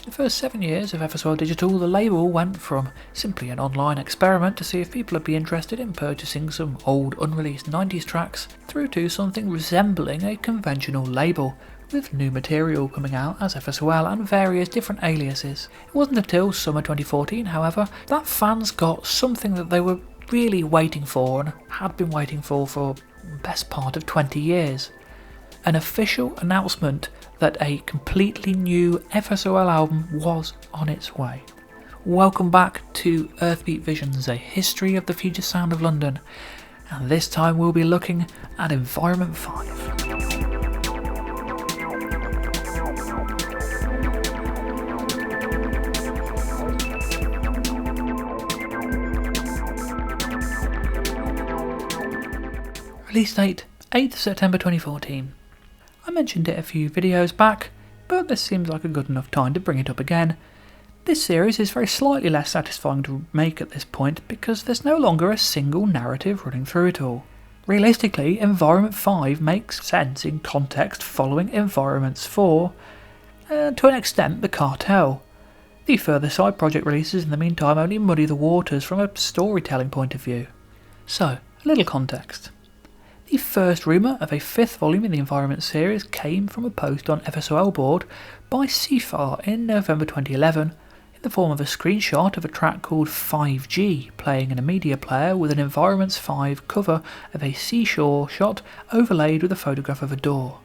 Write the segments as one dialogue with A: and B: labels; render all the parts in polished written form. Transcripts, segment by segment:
A: the first 7 years of FSOL Digital, the label went from simply an online experiment to see if people would be interested in purchasing some old unreleased 90s tracks, through to something resembling a conventional label, with new material coming out as FSOL and various different aliases. It wasn't until summer 2014, however, that fans got something that they were really waiting for and had been waiting for the best part of 20 years. An official announcement that a completely new FSOL album was on its way. Welcome back to Earthbeat Visions, a history of the future sound of London, and this time we'll be looking at Environment 5. Release date 8th September 2014. I mentioned it a few videos back, but this seems like a good enough time to bring it up again. This series is very slightly less satisfying to make at this point because there's no longer a single narrative running through it all. Realistically, Environment 5 makes sense in context following Environments 4, to an extent The Cartel. The further side project releases in the meantime only muddy the waters from a storytelling point of view. So, a little context. The first rumour of a 5th volume in the Environment series came from a post on FSOL board by Seafar in November 2011 in the form of a screenshot of a track called 5G playing in a media player with an Environments 5 cover of a seashore shot overlaid with a photograph of a door.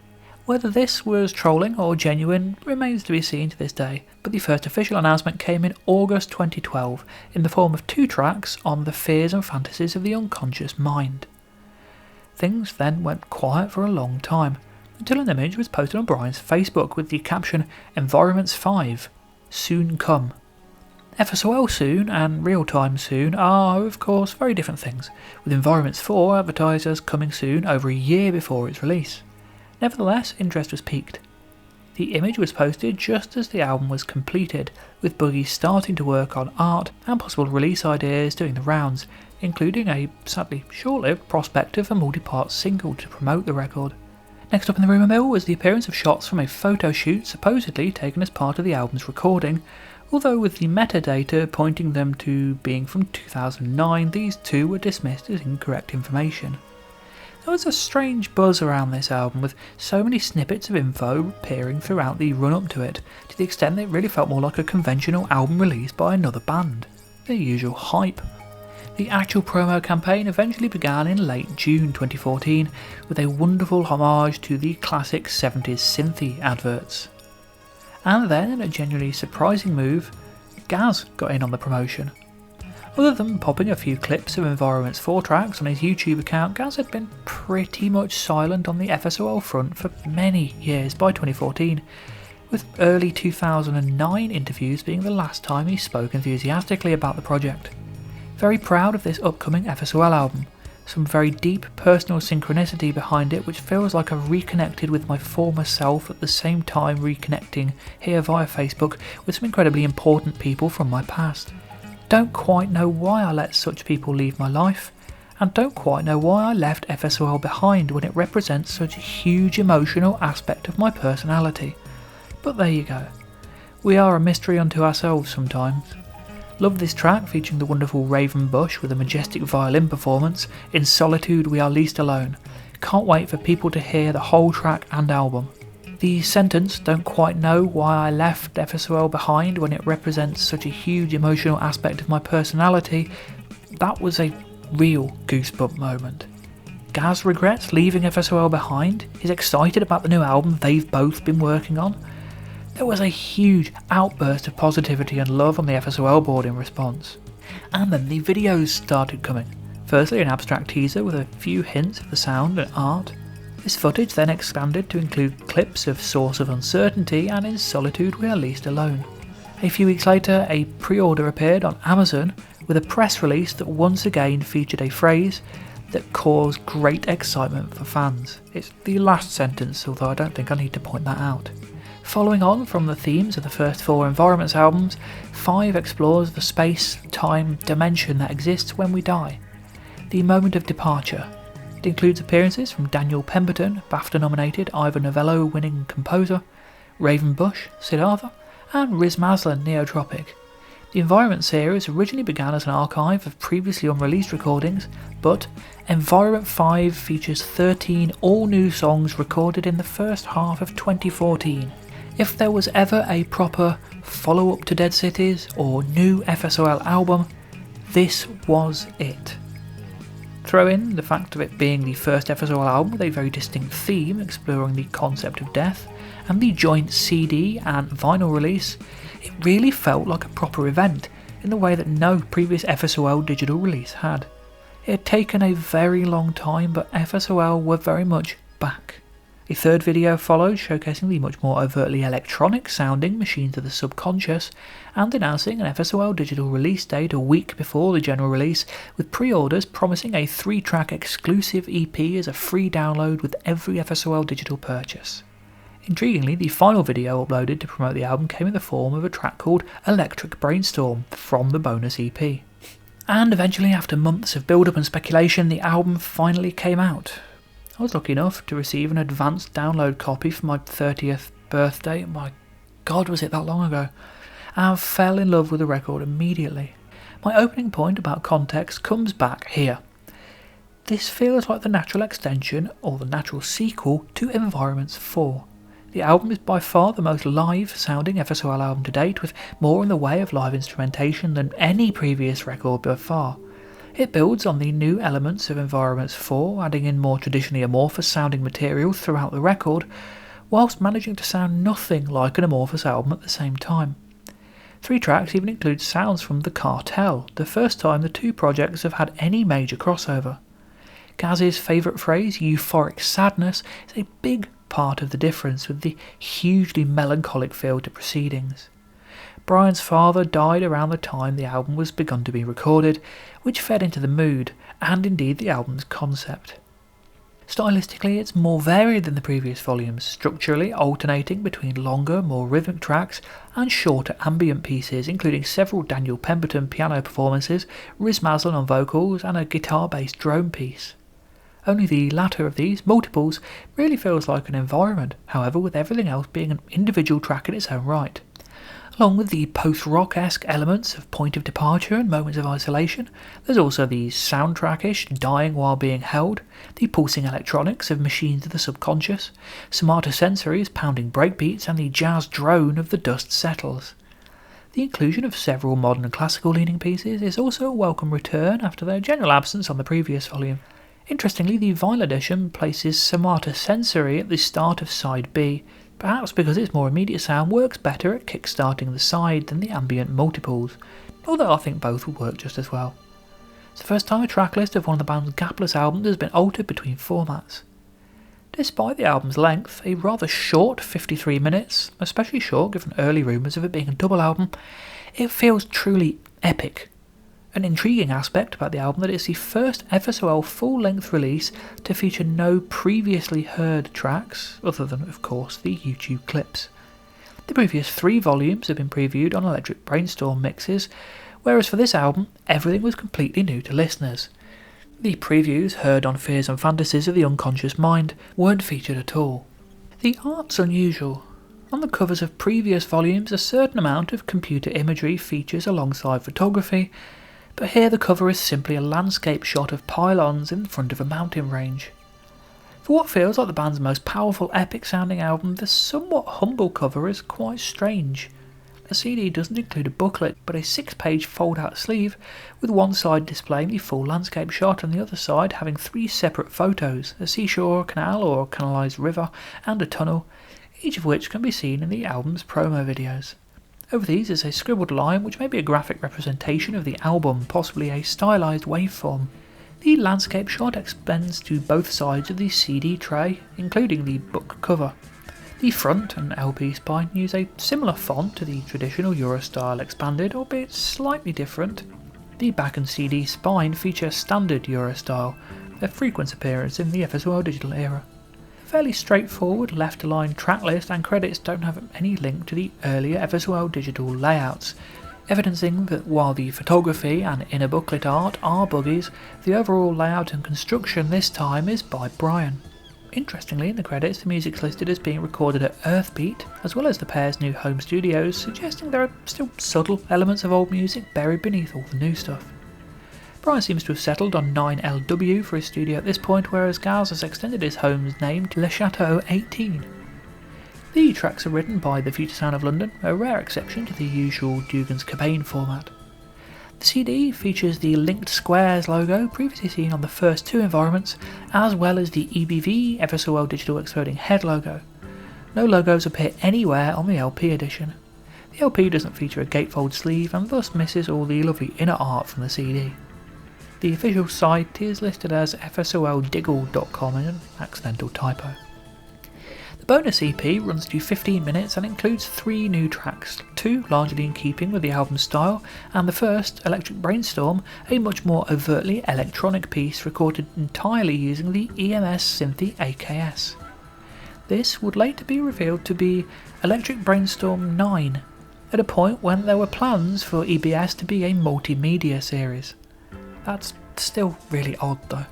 A: Whether this was trolling or genuine remains to be seen to this day, but the first official announcement came in August 2012 in the form of 2 tracks on the fears and fantasies of the unconscious mind. Things then went quiet for a long time, until an image was posted on Brian's Facebook with the caption "Environments 5, soon come." FSOL soon and real-time soon are, of course, very different things, with Environments 4 advertised as coming soon over a year before its release. Nevertheless, interest was piqued. The image was posted just as the album was completed, with Buggy starting to work on art and possible release ideas doing the rounds, including a sadly short-lived prospect of a multi-part single to promote the record. Next up in the rumour mill was the appearance of shots from a photo shoot supposedly taken as part of the album's recording, although with the metadata pointing them to being from 2009, these two were dismissed as incorrect information. There was a strange buzz around this album, with so many snippets of info appearing throughout the run-up to it, to the extent that it really felt more like a conventional album release by another band. The usual hype. The actual promo campaign eventually began in late June 2014, with a wonderful homage to the classic 70s synthy adverts. And then, in a genuinely surprising move, Gaz got in on the promotion. Other than popping a few clips of Environments 4 tracks on his YouTube account, Gaz had been pretty much silent on the FSOL front for many years by 2014, with early 2009 interviews being the last time he spoke enthusiastically about the project. Very proud of this upcoming FSOL album, some very deep personal synchronicity behind it which feels like I've reconnected with my former self at the same time reconnecting here via Facebook with some incredibly important people from my past. Don't quite know why I let such people leave my life, and don't quite know why I left FSOL behind when it represents such a huge emotional aspect of my personality. But there you go. We are a mystery unto ourselves sometimes. Love this track featuring the wonderful Raven Bush with a majestic violin performance. In solitude we are least alone. Can't wait for people to hear the whole track and album. The sentence, don't quite know why I left FSOL behind when it represents such a huge emotional aspect of my personality, that was a real goosebump moment. Gaz regrets leaving FSOL behind, he's excited about the new album they've both been working on. There was a huge outburst of positivity and love on the FSOL board in response. And then the videos started coming. Firstly an abstract teaser with a few hints of the sound and art. This footage then expanded to include clips of Source of Uncertainty and In Solitude We Are Least Alone. A few weeks later, a pre-order appeared on Amazon with a press release that once again featured a phrase that caused great excitement for fans. It's the last sentence, although I don't think I need to point that out. Following on from the themes of the first 4 Environments albums, 5 explores the space, time, dimension that exists when we die. The moment of departure. It includes appearances from Daniel Pemberton, BAFTA-nominated Ivor Novello winning composer, Raven Bush, Siddhartha, and Symphony Neotropic. The Environment series originally began as an archive of previously unreleased recordings, but Environment 5 features 13 all-new songs recorded in the first half of 2014. If there was ever a proper follow-up to Dead Cities or new FSOL album, this was it. Throw in the fact of it being the first FSOL album with a very distinct theme exploring the concept of death, and the joint CD and vinyl release, it really felt like a proper event in the way that no previous FSOL digital release had. It had taken a very long time, but FSOL were very much back. A third video followed, showcasing the much more overtly electronic sounding Machines of the Subconscious and announcing an FSOL digital release date a week before the general release, with pre-orders promising a 3-track exclusive EP as a free download with every FSOL digital purchase. Intriguingly, the final video uploaded to promote the album came in the form of a track called Electric Brainstorm from the bonus EP. And eventually, after months of build-up and speculation, the album finally came out. I was lucky enough to receive an advanced download copy for my 30th birthday. My God, was it that long ago? And fell in love with the record immediately. My opening point about context comes back here. This feels like the natural extension, or the natural sequel, to Environments 4. The album is by far the most live-sounding FSOL album to date, with more in the way of live instrumentation than any previous record by far. It builds on the new elements of Environments 4, adding in more traditionally amorphous-sounding material throughout the record, whilst managing to sound nothing like an amorphous album at the same time. 3 tracks even include sounds from The Cartel, the first time the two projects have had any major crossover. Gaz's favourite phrase, euphoric sadness, is a big part of the difference with the hugely melancholic feel to proceedings. Brian's father died around the time the album was begun to be recorded, which fed into the mood, and indeed the album's concept. Stylistically, it's more varied than the previous volumes, structurally alternating between longer, more rhythmic tracks and shorter ambient pieces, including several Daniel Pemberton piano performances, Sturmazdale on vocals, and a guitar-based drone piece. Only the latter of these, Multiples, really feels like an environment, however, with everything else being an individual track in its own right. Along with the post-rock-esque elements of Point of Departure and Moments of Isolation, there's also the soundtrack-ish Dying While Being Held, the pulsing electronics of Machines of the Subconscious, somatosensories pounding breakbeats, and the jazz drone of The Dust Settles. The inclusion of several modern classical-leaning pieces is also a welcome return after their general absence on the previous volume. Interestingly, the vinyl edition places somatosensory at the start of side B, perhaps because its more immediate sound works better at kick-starting the side than the ambient multiples, although I think both would work just as well. It's the first time a tracklist of one of the band's gapless albums has been altered between formats. Despite the album's length, a rather short 53 minutes, especially short given early rumours of it being a double album, it feels truly epic. An intriguing aspect about the album that it's the first FSOL full-length release to feature no previously heard tracks, other than, of course, the YouTube clips. The previous 3 volumes have been previewed on Electric Brainstorm mixes, whereas for this album, everything was completely new to listeners. The previews, heard on Fears and Fantasies of the Unconscious Mind, weren't featured at all. The art's unusual. On the covers of previous volumes, a certain amount of computer imagery features alongside photography, but here the cover is simply a landscape shot of pylons in front of a mountain range. For what feels like the band's most powerful epic-sounding album, the somewhat humble cover is quite strange. The CD doesn't include a booklet, but a 6-page fold-out sleeve, with one side displaying the full landscape shot and the other side having 3 separate photos, a seashore, canal or canalised river, and a tunnel, each of which can be seen in the album's promo videos. Over these is a scribbled line which may be a graphic representation of the album, possibly a stylised waveform. The landscape shot extends to both sides of the CD tray, including the book cover. The front and LP spine use a similar font to the traditional Eurostyle expanded, albeit slightly different. The back and CD spine feature standard Eurostyle, their frequent appearance in the FSOL digital era. Fairly straightforward left-aligned track list and credits don't have any link to the earlier FSOL digital layouts, evidencing that while the photography and inner booklet art are Buggy's, the overall layout and construction this time is by Brian. interestingly in the credits the music's listed as being recorded at Earthbeat, as well as the pair's new home studios, suggesting there are still subtle elements of old music buried beneath all the new stuff. Brian seems to have settled on 9LW for his studio at this point, whereas Gaz has extended his home's name to Le Chateau 18. The tracks are written by the Future Sound of London, a rare exception to the usual Dougans Cobain format. The CD features the linked squares logo previously seen on the first two environments, as well as the EBV Ever So Well Digital Exploding Head logo. No logos appear anywhere on the LP edition. The LP doesn't feature a gatefold sleeve and thus misses all the lovely inner art from the CD. The official site is listed as fsoldiggle.com in an accidental typo. The bonus EP runs to 15 minutes and includes 3 new tracks, 2 largely in keeping with the album's style, and the first, Electric Brainstorm, a much more overtly electronic piece recorded entirely using the EMS Symphony AKS. This would later be revealed to be Electric Brainstorm 9, at a point when there were plans for EBS to be a multimedia series. That's still really odd though.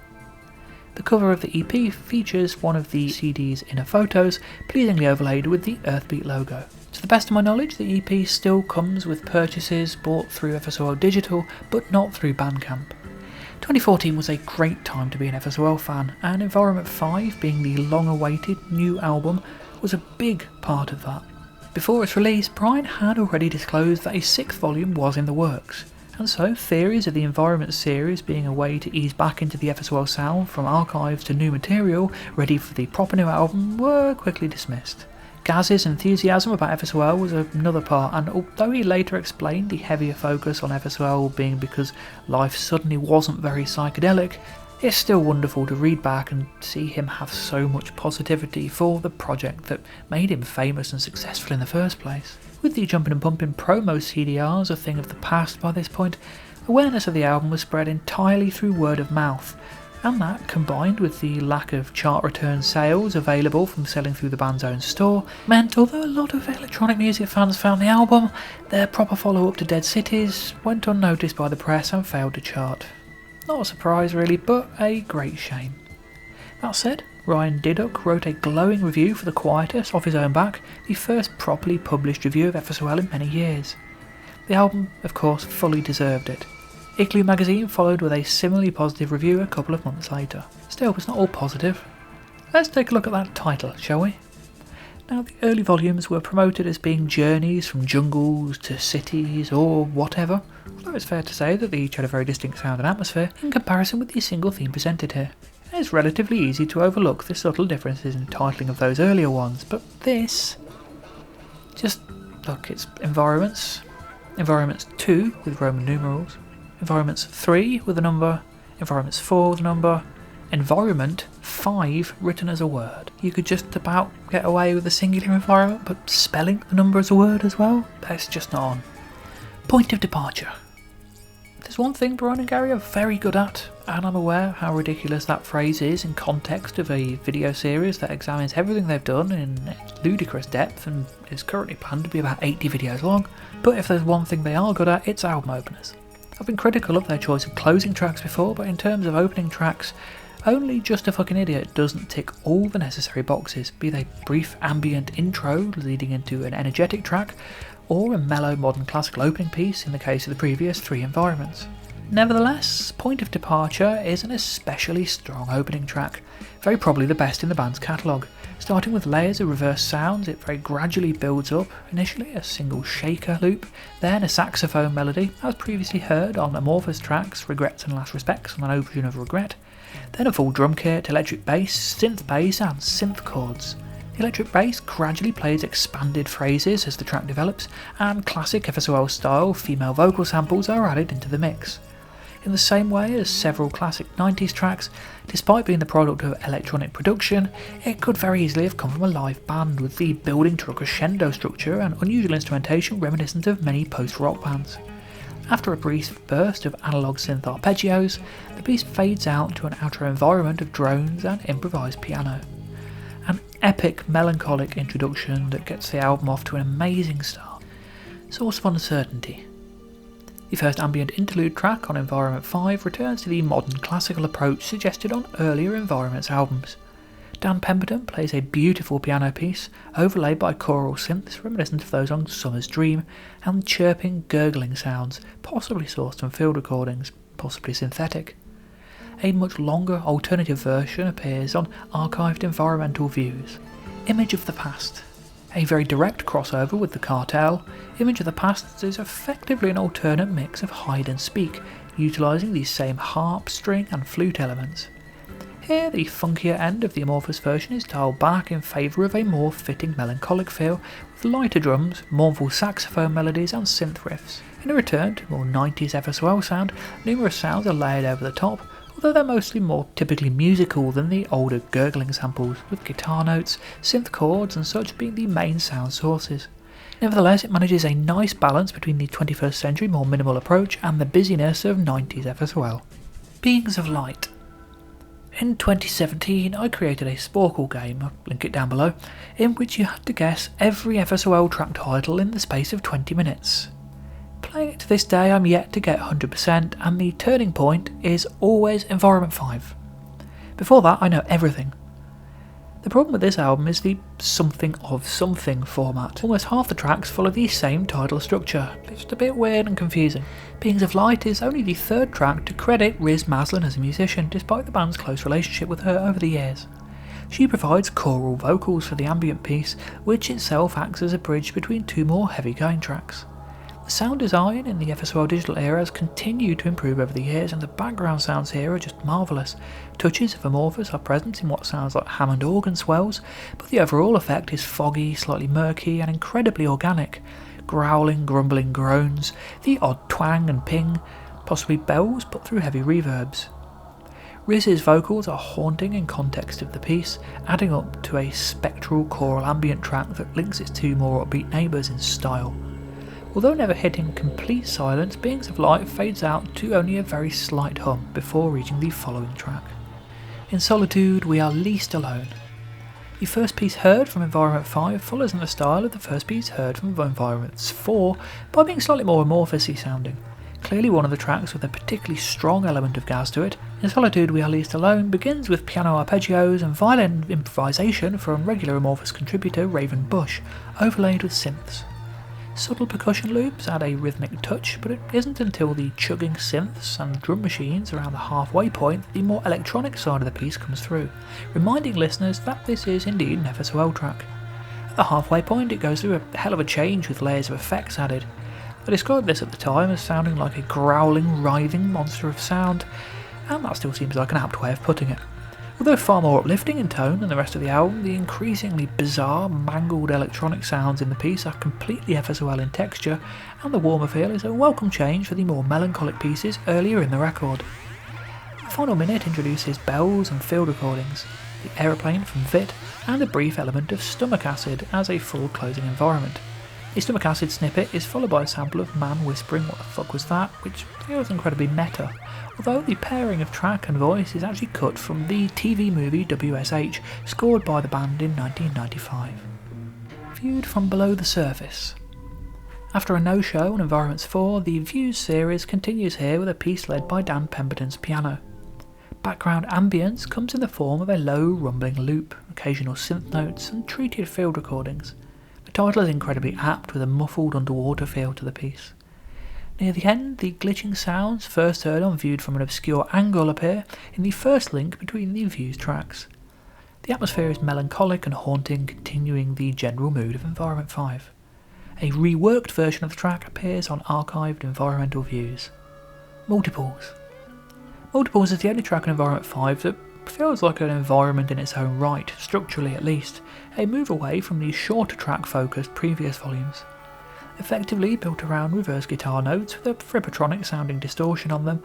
A: The cover of the EP features one of the CD's inner photos, pleasingly overlaid with the Earthbeat logo. To the best of my knowledge, the EP still comes with purchases bought through FSOL Digital, but not through Bandcamp. 2014 was a great time to be an FSOL fan, and Environment 5, being the long-awaited new album, was a big part of that. Before its release, Brian had already disclosed that a 6th volume was in the works. And so, theories of the Environment series being a way to ease back into the FSOL sound from archives to new material ready for the proper new album were quickly dismissed. Gaz's enthusiasm about FSOL was another part, and although he later explained the heavier focus on FSOL being because life suddenly wasn't very psychedelic, it's still wonderful to read back and see him have so much positivity for the project that made him famous and successful in the first place. With the Jumpin' and Pumpin' promo CDRs a thing of the past by this point, awareness of the album was spread entirely through word of mouth, and that, combined with the lack of chart return sales available from selling through the band's own store, meant although a lot of electronic music fans found the album, their proper follow-up to Dead Cities went unnoticed by the press and failed to chart. Not a surprise really, but a great shame. That said, Ryan Didduck wrote a glowing review for The Quietus off his own back, the first properly published review of FSOL in many years. The album, of course, fully deserved it. Igloo magazine followed with a similarly positive review a couple of months later. Still, it's not all positive. Let's take a look at that title, shall we? Now, the early volumes were promoted as being journeys from jungles to cities or whatever, although it's fair to say that they each had a very distinct sound and atmosphere in comparison with the single theme presented here. It's relatively easy to overlook the subtle differences in titling of those earlier ones, but this... just look, it's Environments, Environments 2 with Roman numerals, Environments 3 with a number, Environments 4 with a number, Environment 5 written as a word. You could just about get away with a singular environment, but spelling the number as a word as well? That's just not on. Point of departure. There's one thing Brian and Garry are very good at, and I'm aware how ridiculous that phrase is in context of a video series that examines everything they've done in ludicrous depth and is currently planned to be about 80 videos long, but if there's one thing they are good at, it's album openers. I've been critical of their choice of closing tracks before, but in terms of opening tracks, only Just a Fucking Idiot doesn't tick all the necessary boxes, be they brief ambient intro leading into an energetic track, or a mellow modern classical opening piece in the case of the previous 3 environments. Nevertheless, Point of Departure is an especially strong opening track, very probably the best in the band's catalogue. Starting with layers of reverse sounds, it very gradually builds up, initially a single shaker loop, then a saxophone melody, as previously heard on Amorphous tracks Regrets and Last Respects on an Ocean of Regret, then a full drum kit, electric bass, synth bass and synth chords. The electric bass gradually plays expanded phrases as the track develops, and classic FSOL style female vocal samples are added into the mix. In the same way as several classic 90s tracks, despite being the product of electronic production, it could very easily have come from a live band, with the building to a crescendo structure and unusual instrumentation reminiscent of many post-rock bands. After a brief burst of analog synth arpeggios, the piece fades out to an outro environment of drones and improvised piano. An epic melancholic introduction that gets the album off to an amazing start. Source of Uncertainty. The first ambient interlude track on Environment 5 returns to the modern classical approach suggested on earlier Environments albums. Dan Pemberton plays a beautiful piano piece, overlaid by choral synths reminiscent of those on Summer's Dream, and chirping, gurgling sounds, possibly sourced from field recordings, possibly synthetic. A much longer alternative version appears on archived environmental views. Image of the Past. A very direct crossover with the Cartel, Image of the Past is effectively an alternate mix of hide and speak, utilising these same harp, string and flute elements. Here the funkier end of the amorphous version is dialed back in favour of a more fitting melancholic feel, with lighter drums, mournful saxophone melodies and synth riffs. In a return to more 90s FSOL sound, numerous sounds are layered over the top, although they're mostly more typically musical than the older gurgling samples, with guitar notes, synth chords and such being the main sound sources. Nevertheless, it manages a nice balance between the 21st century more minimal approach and the busyness of 90s FSOL. Beings of Light. In 2017 I created a Sporkle game, I'll link it down below, in which you had to guess every FSOL track title in the space of 20 minutes. Playing it to this day I'm yet to get 100% and the turning point is always Environment 5. Before that I know everything. The problem with this album is the something of something format. Almost half the tracks follow the same title structure. It's just a bit weird and confusing. Beings of Light is only the third track to credit Riz Maslin as a musician, despite the band's close relationship with her over the years. She provides choral vocals for the ambient piece, which itself acts as a bridge between two more heavy-going tracks. The sound design in the FSOL digital era has continued to improve over the years, and the background sounds here are just marvellous. Touches of amorphous are present in what sounds like Hammond organ swells, but the overall effect is foggy, slightly murky and incredibly organic. Growling, grumbling groans, the odd twang and ping, possibly bells put through heavy reverbs. Riz's vocals are haunting in context of the piece, adding up to a spectral choral ambient track that links its two more upbeat neighbours in style. Although never hitting complete silence, Beings of Light fades out to only a very slight hum before reaching the following track. In Solitude we are least alone. The first piece heard from Environment 5 follows in the style of the first piece heard from Environment 4 by being slightly more amorphous-y sounding. Clearly one of the tracks with a particularly strong element of gas to it, In Solitude We Are Least Alone begins with piano arpeggios and violin improvisation from regular amorphous contributor Raven Bush, overlaid with synths. Subtle percussion loops add a rhythmic touch, but it isn't until the chugging synths and drum machines around the halfway point that the more electronic side of the piece comes through, reminding listeners that this is indeed an FSOL track. At the halfway point it goes through a hell of a change with layers of effects added. I described this at the time as sounding like a growling, writhing monster of sound, and that still seems like an apt way of putting it. Although far more uplifting in tone than the rest of the album, the increasingly bizarre, mangled electronic sounds in the piece are completely FSOL in texture, and the warmer feel is a welcome change for the more melancholic pieces earlier in the record. The final minute introduces bells and field recordings, the aeroplane from Vit, and a brief element of stomach acid as a full closing environment. The stomach acid snippet is followed by a sample of man whispering "what the fuck was that?", which feels incredibly meta, although the pairing of track and voice is actually cut from the TV movie WSH, scored by the band in 1995. Viewed from below the surface. After a no-show on Environments 4, the Views series continues here with a piece led by Dan Pemberton's piano. Background ambience comes in the form of a low rumbling loop, occasional synth notes and treated field recordings. The title is incredibly apt with a muffled underwater feel to the piece. Near the end, the glitching sounds first heard on Viewed from an obscure angle appear in the first link between the Views tracks. The atmosphere is melancholic and haunting, continuing the general mood of Environment 5. A reworked version of the track appears on archived environmental views. Multiples. Multiples is the only track on Environment 5 that feels like an environment in its own right, structurally at least, a move away from the shorter track-focused previous volumes. Effectively built around reverse guitar notes with a frippatronic sounding distortion on them,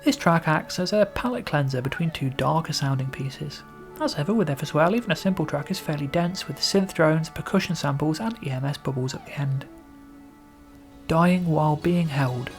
A: this track acts as a palette cleanser between two darker sounding pieces. As ever with FSOL, even a simple track is fairly dense with synth drones, percussion samples and EMS bubbles at the end. Dying While Being Held.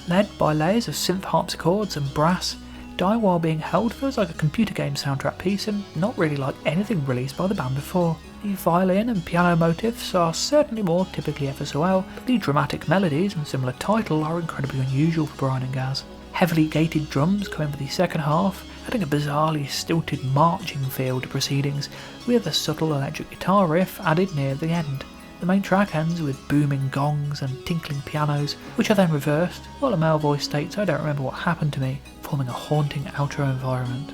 A: Led by layers of synth harpsichords and brass, Dying While Being Held feels like a computer game soundtrack piece and not really like anything released by the band before. The violin and piano motifs are certainly more typically FSOL, but the dramatic melodies and similar title are incredibly unusual for Brian and Gaz. Heavily gated drums come in for the second half, adding a bizarrely stilted marching feel to proceedings, with a subtle electric guitar riff added near the end. The main track ends with booming gongs and tinkling pianos, which are then reversed, while a male voice states, "I don't remember what happened to me," forming a haunting outro environment.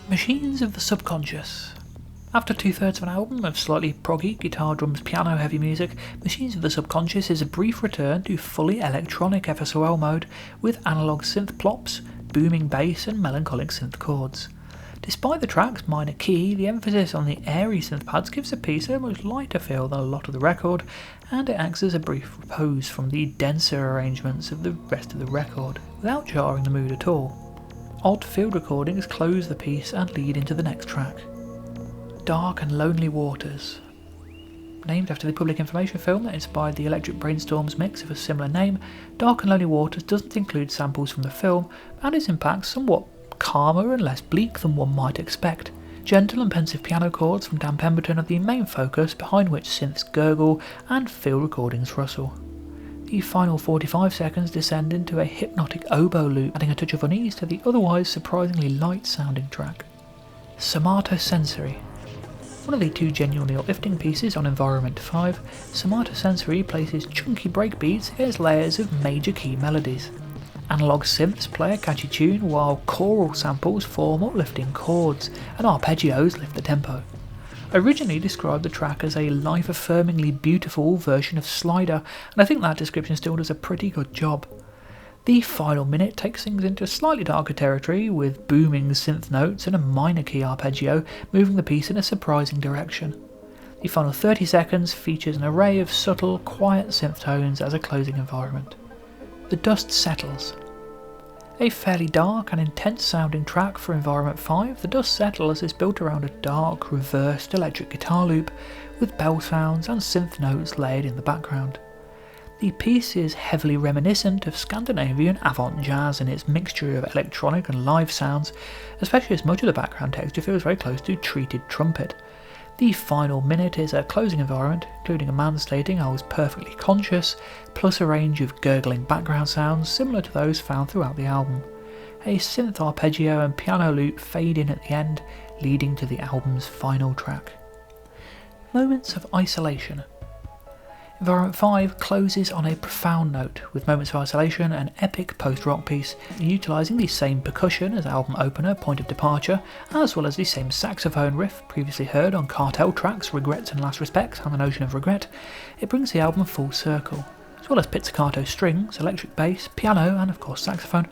A: Machines of the Subconscious. After 2/3 of an album of slightly proggy guitar, drums, piano heavy music, Machines of the Subconscious is a brief return to fully electronic FSOL mode with analogue synth plops, booming bass and melancholic synth chords. Despite the track's minor key, the emphasis on the airy synth pads gives the piece a much lighter feel than a lot of the record, and it acts as a brief repose from the denser arrangements of the rest of the record, without jarring the mood at all. Odd field recordings close the piece and lead into the next track. Dark and Lonely Waters. Named after the public information film that inspired the Electric Brainstorm's mix of a similar name, Dark and Lonely Waters doesn't include samples from the film, and is in fact somewhat calmer and less bleak than one might expect. Gentle and pensive piano chords from Dan Pemberton are the main focus, behind which synths gurgle and field recordings rustle. The final 45 seconds descend into a hypnotic oboe loop, adding a touch of unease to the otherwise surprisingly light-sounding track. Somatosensory. One of the two genuinely uplifting pieces on Environment 5, Somatosensory places chunky breakbeats against layers of major key melodies. Analog synths play a catchy tune while choral samples form uplifting chords, and arpeggios lift the tempo. I originally described the track as a life-affirmingly beautiful version of Slider, and I think that description still does a pretty good job. The final minute takes things into slightly darker territory, with booming synth notes and a minor key arpeggio moving the piece in a surprising direction. The final 30 seconds features an array of subtle, quiet synth tones as a closing environment. The Dust Settles. A fairly dark and intense sounding track for Environment 5, The Dust Settles is built around a dark, reversed electric guitar loop with bell sounds and synth notes layered in the background. The piece is heavily reminiscent of Scandinavian avant jazz in its mixture of electronic and live sounds, especially as much of the background texture feels very close to treated trumpet. The final minute is a closing environment, including a man stating "I was perfectly conscious," plus a range of gurgling background sounds similar to those found throughout the album. A synth arpeggio and piano loop fade in at the end, leading to the album's final track. Moments of Isolation. Environment 5 closes on a profound note, with Moments of Isolation, an epic post-rock piece, utilising the same percussion as album opener Point of Departure, as well as the same saxophone riff previously heard on Cartel tracks Regrets and Last Respects and The Notion of Regret. It brings the album full circle. As well as pizzicato strings, electric bass, piano and of course saxophone,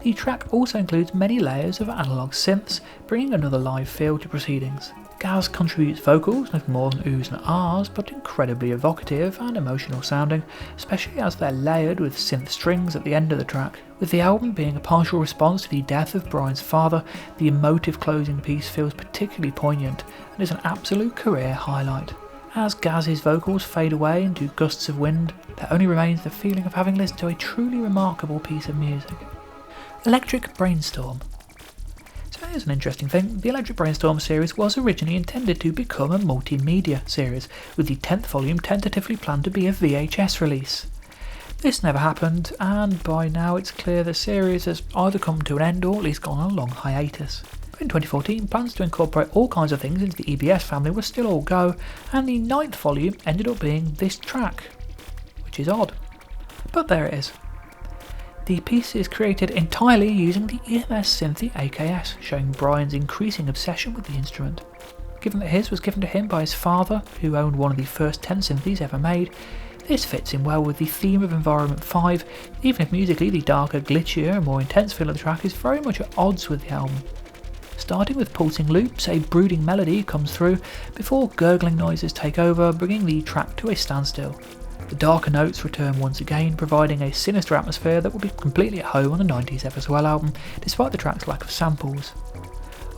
A: the track also includes many layers of analogue synths, bringing another live feel to proceedings. Gaz contributes vocals, nothing more than oohs and ahs, but incredibly evocative and emotional sounding, especially as they're layered with synth strings at the end of the track. With the album being a partial response to the death of Brian's father, the emotive closing piece feels particularly poignant and is an absolute career highlight. As Gaz's vocals fade away into gusts of wind, there only remains the feeling of having listened to a truly remarkable piece of music. Electric Brainstorm. So here's an interesting thing. The Electric Brainstorm series was originally intended to become a multimedia series, with the 10th volume tentatively planned to be a VHS release. This never happened, and by now it's clear the series has either come to an end or at least gone on a long hiatus. In 2014, plans to incorporate all kinds of things into the EBS family were still all go, and the 9th volume ended up being this track, which is odd. But there it is. The piece is created entirely using the EMS synth, the AKS, showing Brian's increasing obsession with the instrument. Given that his was given to him by his father, who owned one of the first 10 synthes ever made, this fits in well with the theme of Environment 5, even if musically the darker, glitchier and more intense feel of the track is very much at odds with the album. Starting with pulsing loops, a brooding melody comes through before gurgling noises take over, bringing the track to a standstill. The darker notes return once again, providing a sinister atmosphere that will be completely at home on the 90s FSOL album, despite the track's lack of samples.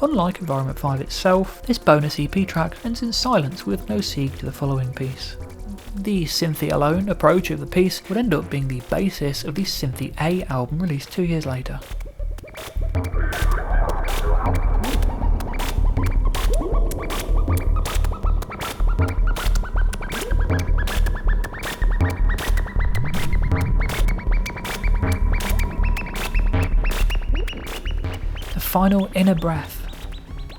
A: Unlike Environment 5 itself, this bonus EP track ends in silence with no seek to the following piece. The synthy alone approach of the piece would end up being the basis of the Synthy A album released 2 years later. The final Inner Breath.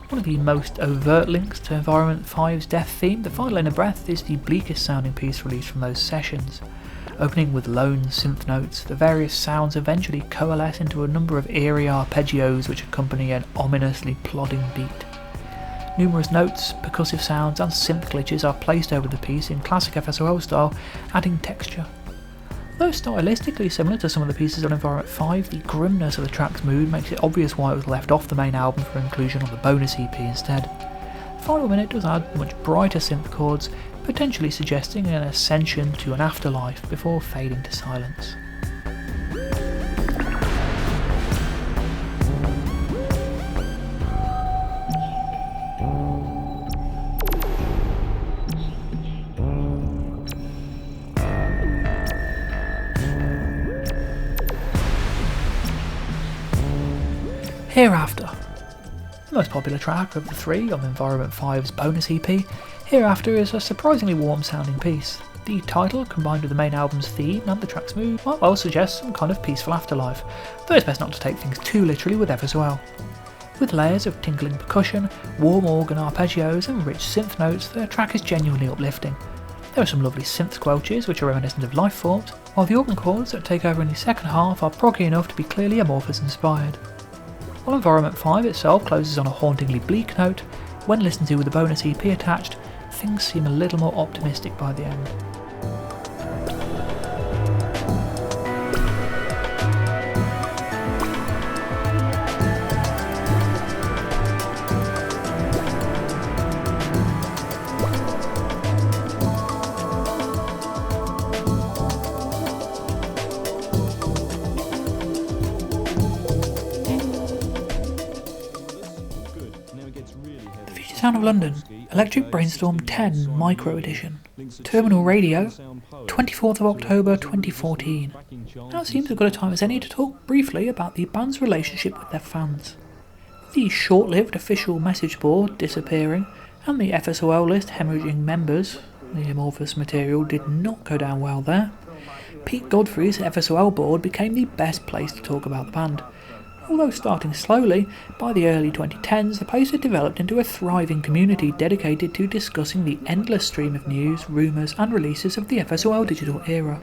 A: One of the most overt links to Environment 5's death theme, the final Inner Breath is the bleakest sounding piece released from those sessions. Opening with lone synth notes, the various sounds eventually coalesce into a number of eerie arpeggios which accompany an ominously plodding beat. Numerous notes, percussive sounds and synth glitches are placed over the piece in classic FSOL style, adding texture. Though stylistically similar to some of the pieces on Environment 5, the grimness of the track's mood makes it obvious why it was left off the main album for inclusion on the bonus EP instead. The final minute does add much brighter synth chords, potentially suggesting an ascension to an afterlife before fading to silence. Hereafter. The most popular track of the three on Environment 5's bonus EP, Hereafter is a surprisingly warm sounding piece. The title, combined with the main album's theme and the track's mood, might well suggest some kind of peaceful afterlife, though it's best not to take things too literally with FSOL. With layers of tinkling percussion, warm organ arpeggios and rich synth notes, the track is genuinely uplifting. There are some lovely synth squelches which are reminiscent of Lifeforms, while the organ chords that take over in the second half are proggy enough to be clearly Amorphous inspired. While Environment 5 itself closes on a hauntingly bleak note, when listened to with the bonus EP attached, things seem a little more optimistic by the end. Sound of London, Electric Brainstorm 10 Micro Edition, Terminal Radio, 24th of October 2014. Now it seems as good a time as any to talk briefly about the band's relationship with their fans. The short-lived official message board disappearing and the FSOL list hemorrhaging members, the amorphous material did not go down well there. Pete Godfrey's FSOL board became the best place to talk about the band. Although starting slowly, by the early 2010s the place had developed into a thriving community dedicated to discussing the endless stream of news, rumours and releases of the FSOL digital era.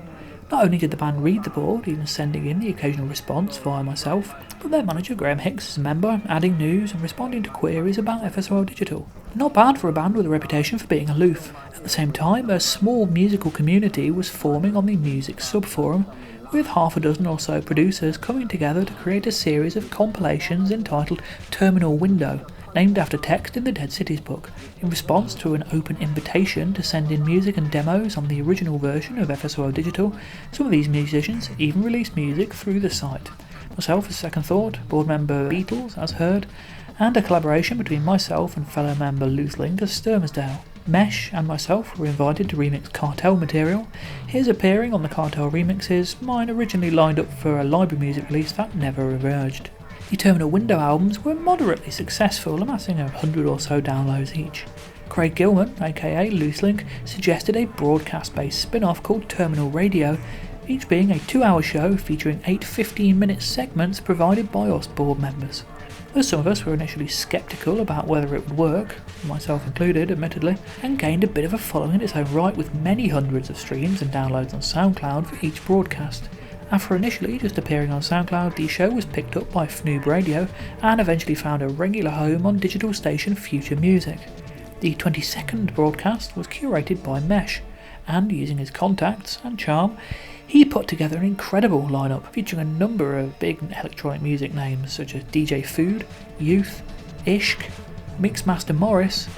A: Not only did the band read the board, even sending in the occasional response via myself, but their manager Graham Hicks is a member, adding news and responding to queries about FSOL digital. Not bad for a band with a reputation for being aloof. At the same time, a small musical community was forming on the music subforum, with half a dozen or so producers coming together to create a series of compilations entitled Terminal Window, named after text in the Dead Cities book, in response to an open invitation to send in music and demos on the original version of FSOL Digital. Some of these musicians even released music through the site. Myself as Second Thought, board member Beatles as Heard, and a collaboration between myself and fellow member Loothlink as Sturmazdale. Mesh and myself were invited to remix Cartel material, his appearing on the Cartel remixes, mine originally lined up for a library music release that never emerged. The Terminal Window albums were moderately successful, amassing 100 or so downloads each. Craig Gilman, aka Loothlink, suggested a broadcast-based spin-off called Terminal Radio, each being a 2-hour show featuring 8 15-minute segments provided by us board members. Though some of us were initially sceptical about whether it would work, myself included admittedly, and gained a bit of a following in its own right with many hundreds of streams and downloads on SoundCloud for each broadcast. After initially just appearing on SoundCloud, the show was picked up by Fnoob Radio and eventually found a regular home on digital station Future Music. The 22nd broadcast was curated by Mesh, and using his contacts and charm, he put together an incredible lineup featuring a number of big electronic music names such as DJ Food, Youth, Ishq, Mixmaster Morris,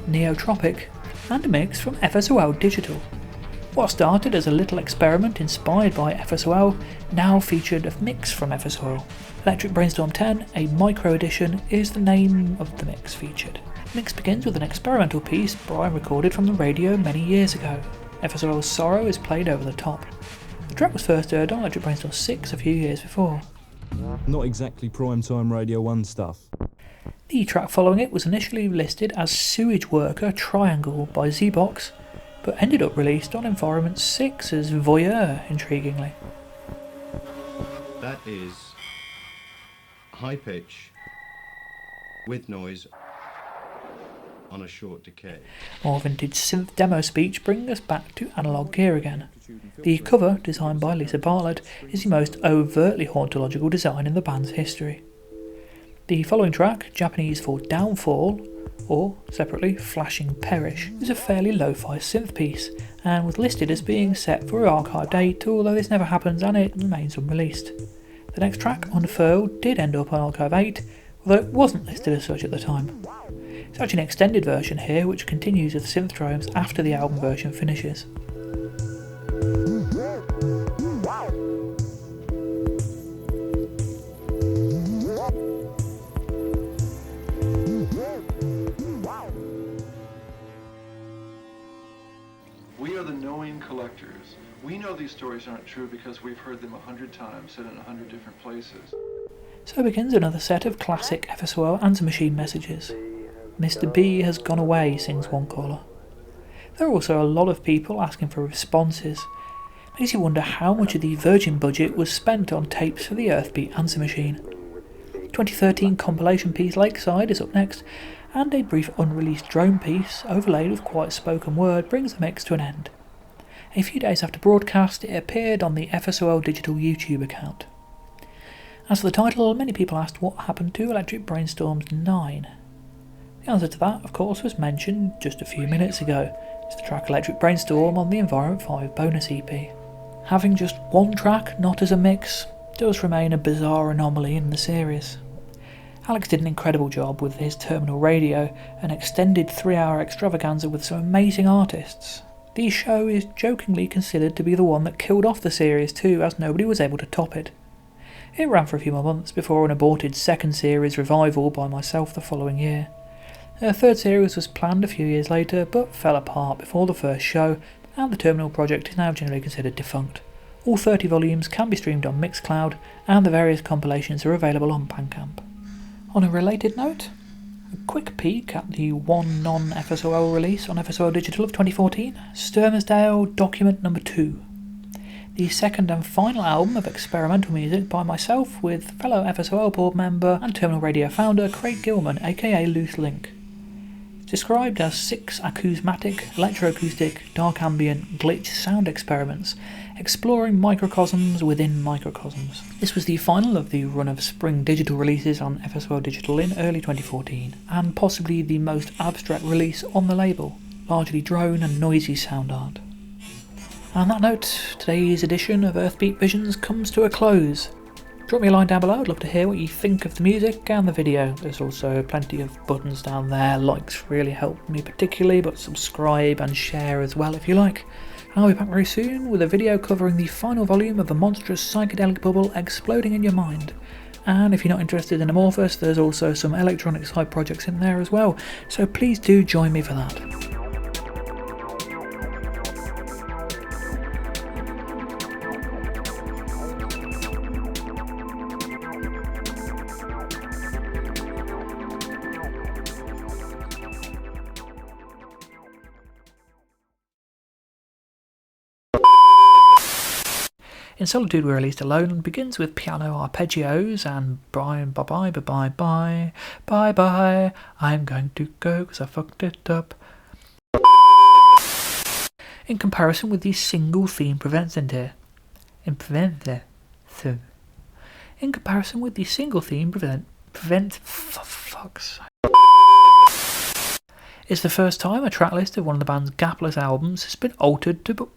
A: Neotropic, and a mix from FSOL Digital. What started as a little experiment inspired by FSOL now featured a mix from FSOL. Electric Brainstorm 10, a micro edition, is the name of the mix featured. The mix begins with an experimental piece Brian recorded from the radio many years ago. FSOL's Sorrow is played over the top. The track was first heard on Electric Brainstorm 6 a few years before.
B: Not exactly primetime Radio 1 stuff.
A: The track following it was initially listed as Sewage Worker Triangle by Z-Box, but ended up released on Environment 6 as Voyeur, intriguingly.
C: That is high pitch, with noise on a short decay.
A: More vintage synth demo speech bring us back to analog gear again. The cover, designed by Lisa Bartlett, is the most overtly hauntological design in the band's history. The following track, Japanese for Downfall, or, separately, Flashing Perish, is a fairly lo-fi synth piece, and was listed as being set for an archive date, although this never happens and it remains unreleased. The next track, Unfurled, did end up on Archive 8, although it wasn't listed as such at the time. It's actually an extended version here, which continues with synth drones after the album version finishes.
D: We are the knowing collectors. We know these stories aren't true because we've heard them 100 times, said in 100 different places.
A: So begins another set of classic FSOL answer machine messages. Mr. B has gone away, sings one caller. There are also a lot of people asking for responses. Makes you wonder how much of the Virgin budget was spent on tapes for the Earthbeat answer machine. 2013 compilation piece Lakeside is up next, and a brief unreleased drone piece, overlaid with quiet spoken word, brings the mix to an end. A few days after broadcast, it appeared on the FSOL Digital YouTube account. As for the title, many people asked what happened to Electric Brainstorm's 9. The answer to that, of course, was mentioned just a few minutes ago. It's the track Electric Brainstorm on the Environment 5 bonus EP. Having just one track, not as a mix, does remain a bizarre anomaly in the series. Alex did an incredible job with his Terminal Radio, an extended 3-hour extravaganza with some amazing artists. The show is jokingly considered to be the one that killed off the series too, as nobody was able to top it. It ran for a few more months before an aborted second series revival by myself the following year. A third series was planned a few years later, but fell apart before the first show, and the Terminal project is now generally considered defunct. All 30 volumes can be streamed on Mixcloud, and the various compilations are available on Bandcamp. On a related note, a quick peek at the one non-FSOL release on FSOL Digital of 2014, Sturmazdale Document No. 2. The second and final album of experimental music by myself with fellow FSOL board member and Terminal Radio founder Craig Gilman, aka Loose Link. Described as 6 acousmatic, electroacoustic, dark ambient, glitch sound experiments, exploring microcosms within microcosms. This was the final of the run of spring digital releases on FSOL Digital in early 2014, and possibly the most abstract release on the label, largely drone and noisy sound art. And on that note, today's edition of Earthbeat Visions comes to a close. Drop me a line down below, I'd love to hear what you think of the music and the video. There's also plenty of buttons down there, likes really help me particularly, but subscribe and share as well if you like. I'll be back very soon with a video covering the final volume of the monstrous psychedelic bubble exploding in your mind. And if you're not interested in Amorphous, there's also some electronic side projects in there as well, so please do join me for that. In Solitude we released Alone and begins with piano arpeggios and bye bye bye bye bye bye bye I'm going to go because I fucked it up. In comparison with the single theme presented in comparison with the single theme it's the first time a tracklist of one of the band's gapless albums has been altered to